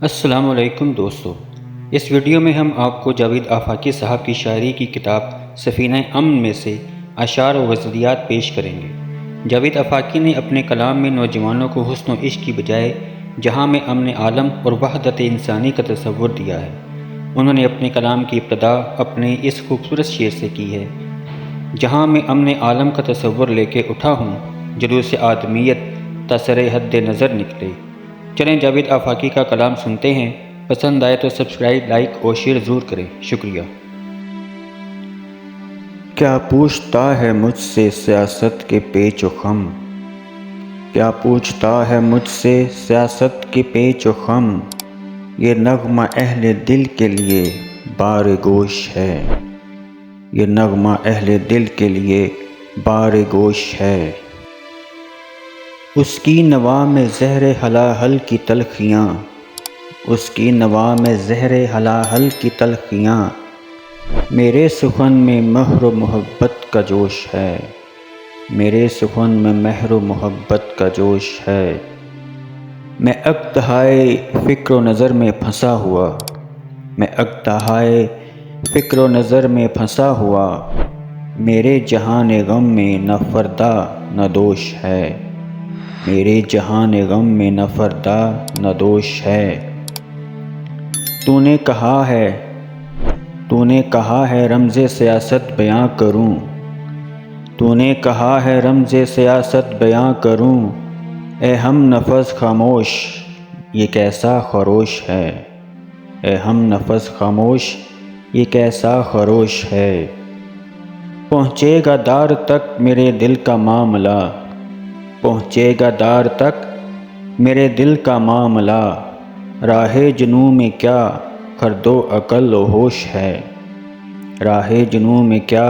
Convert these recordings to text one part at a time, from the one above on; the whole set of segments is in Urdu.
السلام علیکم دوستو، اس ویڈیو میں ہم آپ کو جاوید آفاقی صاحب کی شاعری کی کتاب سفینہ امن میں سے اشعار و غزلیات پیش کریں گے۔ جاوید آفاقی نے اپنے کلام میں نوجوانوں کو حسن و عشق کی بجائے جہاں میں امن عالم اور وحدت انسانی کا تصور دیا ہے۔ انہوں نے اپنے کلام کی ابتدا اپنے اس خوبصورت شعر سے کی ہے: جہاں میں امن عالم کا تصور لے کے اٹھا ہوں، جلوس آدمیت تا سر حد نظر نکلے۔ چلیں جاوید آفاقی کا کلام سنتے ہیں۔ پسند آئے تو سبسکرائب، لائک اور شیئر ضرور کریں۔ شکریہ۔ کیا پوچھتا ہے مجھ سے سیاست کے پیچ و خم، کیا پوچھتا ہے مجھ سے سیاست کے پیچ و خم، یہ نغمہ اہل دل کے لیے بار گوش ہے، یہ نغمہ اہل دل کے لیے بار گوش ہے۔ اس کی نوا میں زہر ہلاہل کی تلخیاں، اس کی نوا میں زہر ہلاہل کی تلخیاں، میرے سخن میں مہر و محبت کا جوش ہے، میرے سخن میں مہر و محبت کا جوش ہے۔ میں اژدہائے فکر و نظر میں پھنسا ہوا، میں اژدہائے فکر و نظر میں پھنسا ہوا، میرے جہان غم میں نہ فردا نہ دوش ہے، میرے جہان غم میں نہ فردا نہ دوش ہے۔ تو نے کہا ہے رمز سیاست بیاں کروں، تو نے کہا ہے رمز سیاست بیاں کروں، اے ہم نفس خاموش یہ کیسا خروش ہے، اے ہم نفس خاموش یہ کیسا خروش ہے۔ پہنچے گا دار تک میرے دل کا معاملہ، پہنچے گا دار تک میرے دل کا معاملہ، راہ جنوں میں کیا خرد و عقل و ہوش ہے، راہ جنوں میں کیا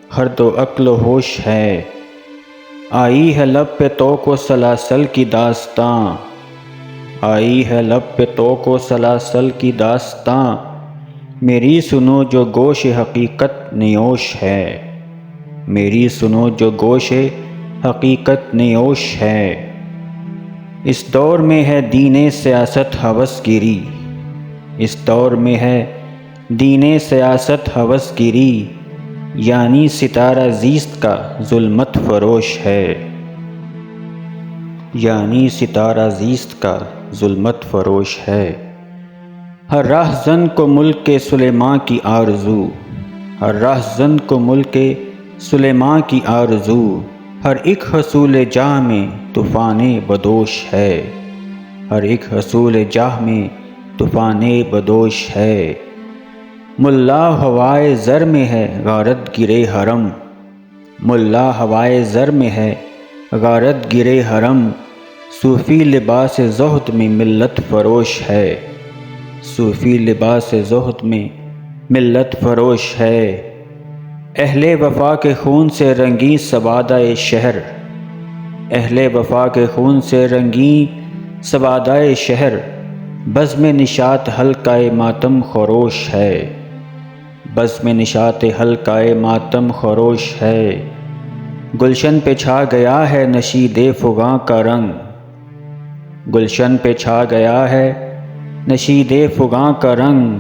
خرد و عقل و ہوش ہے۔ آئی ہے لب پہ طوق و سلاسل کی داستاں، آئی ہے لب پہ طوق و سلاسل کی داستاں، میری سنو جو گوش حقیقت نیوش ہے، میری سنو جو گوش حقیقت نیوش ہے۔ اس دور میں ہے دین سیاست ہوس گیری، اس دور میں ہے دین سیاست ہوس گیری، یعنی ستارہ زیست کا ظلمت فروش ہے، یعنی ستارہ زیست کا ظلمت فروش ہے۔ ہر راہزن کو ملک سلیماں کی آرزو، ہر راہزن کو ملک سلیماں کی آرزو، ہر ایک حصول جاہ میں طوفان بدوش ہے، ہر ایک حصول جاہ میں طوفان بدوش ہے۔ ملا ہوائے زر میں ہے غارت گرے حرم، ملا ہوائے زر میں ہے غارت گرے حرم، صوفی لباس زہد میں ملت فروش ہے، صوفی لباس زہد میں ملت فروش ہے۔ اہل وفا کے خون سے رنگیں سوادۂ شہر، اہل وفا کے خون سے رنگیں سوادۂ شہر، بزم نشاط حلقہ ماتم خروش ہے، بزم نشاط حلقہ ماتم خروش ہے۔ گلشن پہ چھا گیا ہے نشید فغاں کا رنگ، گلشن پہ چھا گیا ہے نشید فغاں کا رنگ،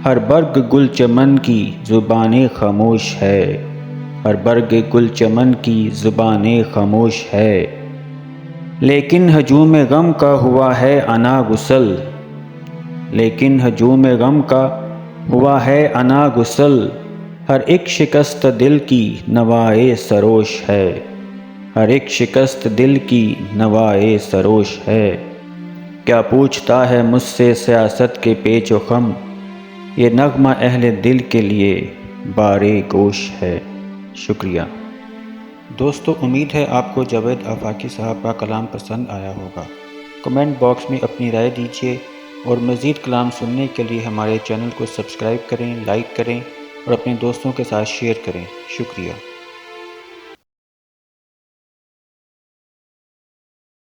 ہر برگ گل چمن کی زبان خاموش ہے، ہر برگ گل چمن کی زبان خاموش ہے۔ لیکن ہجوم غم کا ہوا ہے انا غسل، لیکن ہجوم غم کا ہوا ہے انا غسل، ہر ایک شکست دل کی نوائے سروش ہے، ہر ایک شکست دل کی نوائے سروش ہے۔ کیا پوچھتا ہے مجھ سے سیاست کے پیچ و خم، یہ نغمہ اہل دل کے لیے بار گوش ہے۔ شکریہ دوستو، امید ہے آپ کو جاوید آفاقی صاحب کا کلام پسند آیا ہوگا۔ کمنٹ باکس میں اپنی رائے دیجیے اور مزید کلام سننے کے لیے ہمارے چینل کو سبسکرائب کریں، لائک کریں اور اپنے دوستوں کے ساتھ شیئر کریں۔ شکریہ۔